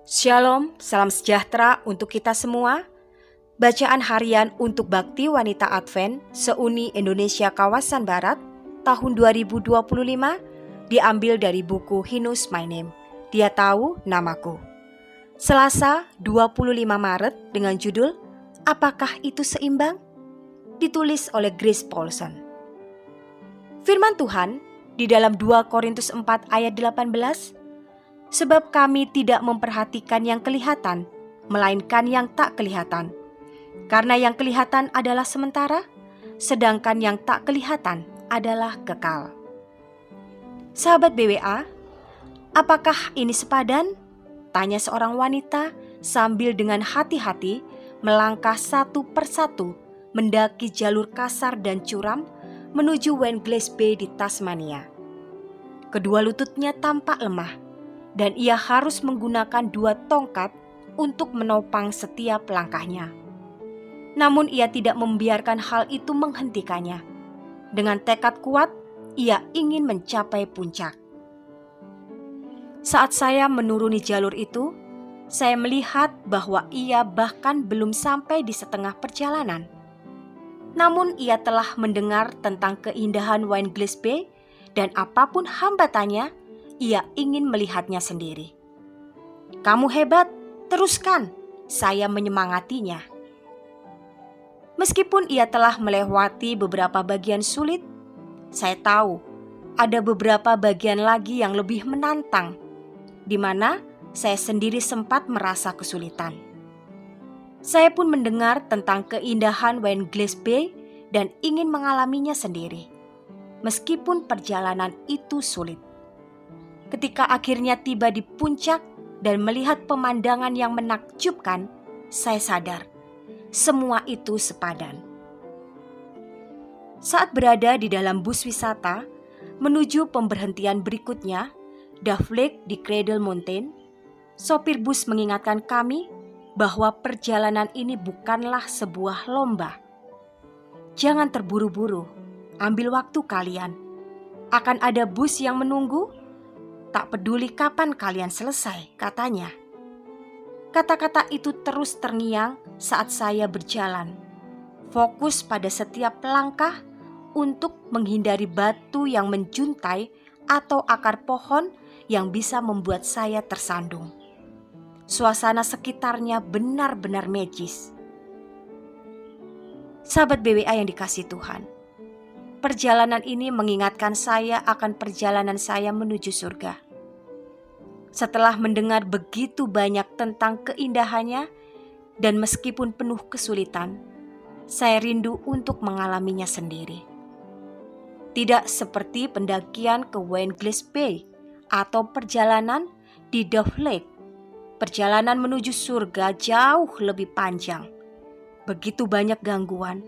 Shalom, salam sejahtera untuk kita semua. Bacaan harian untuk Bakti Wanita Advent se-Uni Indonesia Kawasan Barat tahun 2025 diambil dari buku He Knows My Name, Dia Tahu Namaku. Selasa 25 Maret dengan judul Apakah Itu Seimbang? Ditulis oleh Grace Paulson. Firman Tuhan di dalam 2 Korintus 4 ayat 18, sebab kami tidak memperhatikan yang kelihatan, melainkan yang tak kelihatan. Karena yang kelihatan adalah sementara, sedangkan yang tak kelihatan adalah kekal. Sahabat BWA, apakah ini sepadan? Tanya seorang wanita sambil dengan hati-hati melangkah satu persatu mendaki jalur kasar dan curam menuju Wenglace Bay di Tasmania. Kedua lututnya tampak lemah, dan ia harus menggunakan 2 tongkat untuk menopang setiap langkahnya. Namun ia tidak membiarkan hal itu menghentikannya. Dengan tekad kuat, ia ingin mencapai puncak. Saat saya menuruni jalur itu, saya melihat bahwa ia bahkan belum sampai di setengah perjalanan. Namun ia telah mendengar tentang keindahan Wenglace Bay, dan apapun hambatannya, ia ingin melihatnya sendiri. "Kamu hebat, teruskan," saya menyemangatinya. Meskipun ia telah melewati beberapa bagian sulit, saya tahu ada beberapa bagian lagi yang lebih menantang, di mana saya sendiri sempat merasa kesulitan. Saya pun mendengar tentang keindahan Wenglace Bay dan ingin mengalaminya sendiri, meskipun perjalanan itu sulit. Ketika akhirnya tiba di puncak dan melihat pemandangan yang menakjubkan, saya sadar semua itu sepadan. Saat berada di dalam bus wisata menuju pemberhentian berikutnya, Dove Lake di Cradle Mountain, sopir bus mengingatkan kami bahwa perjalanan ini bukanlah sebuah lomba. Jangan terburu-buru, ambil waktu kalian. Akan ada bus yang menunggu. Tak peduli kapan kalian selesai, katanya. Kata-kata itu terus terngiang saat saya berjalan, fokus pada setiap langkah untuk menghindari batu yang menjuntai atau akar pohon yang bisa membuat saya tersandung. Suasana sekitarnya benar-benar magis. Sahabat BWA yang dikasihi Tuhan, perjalanan ini mengingatkan saya akan perjalanan saya menuju surga. Setelah mendengar begitu banyak tentang keindahannya, dan meskipun penuh kesulitan, saya rindu untuk mengalaminya sendiri. Tidak seperti pendakian ke Wenglace Bay atau perjalanan di Dove Lake. Perjalanan menuju surga jauh lebih panjang. Begitu banyak gangguan.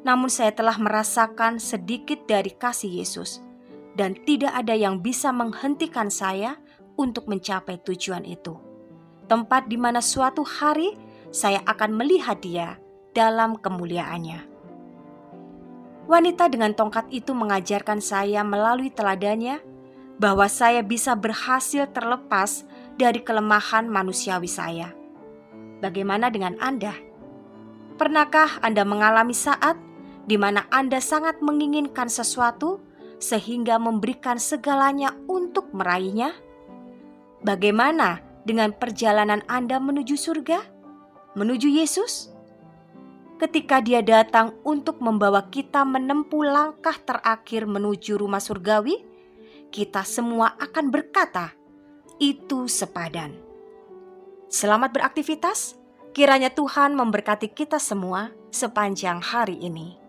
Namun saya telah merasakan sedikit dari kasih Yesus, dan tidak ada yang bisa menghentikan saya untuk mencapai tujuan itu. Tempat di mana suatu hari saya akan melihat Dia dalam kemuliaannya. Wanita dengan tongkat itu mengajarkan saya melalui teladannya bahwa saya bisa berhasil terlepas dari kelemahan manusiawi saya. Bagaimana dengan Anda? Pernahkah Anda mengalami saat di mana Anda sangat menginginkan sesuatu sehingga memberikan segalanya untuk meraihnya? Bagaimana dengan perjalanan Anda menuju surga? Menuju Yesus? Ketika Dia datang untuk membawa kita menempuh langkah terakhir menuju rumah surgawi, kita semua akan berkata, "Itu sepadan." Selamat beraktivitas. Kiranya Tuhan memberkati kita semua sepanjang hari ini.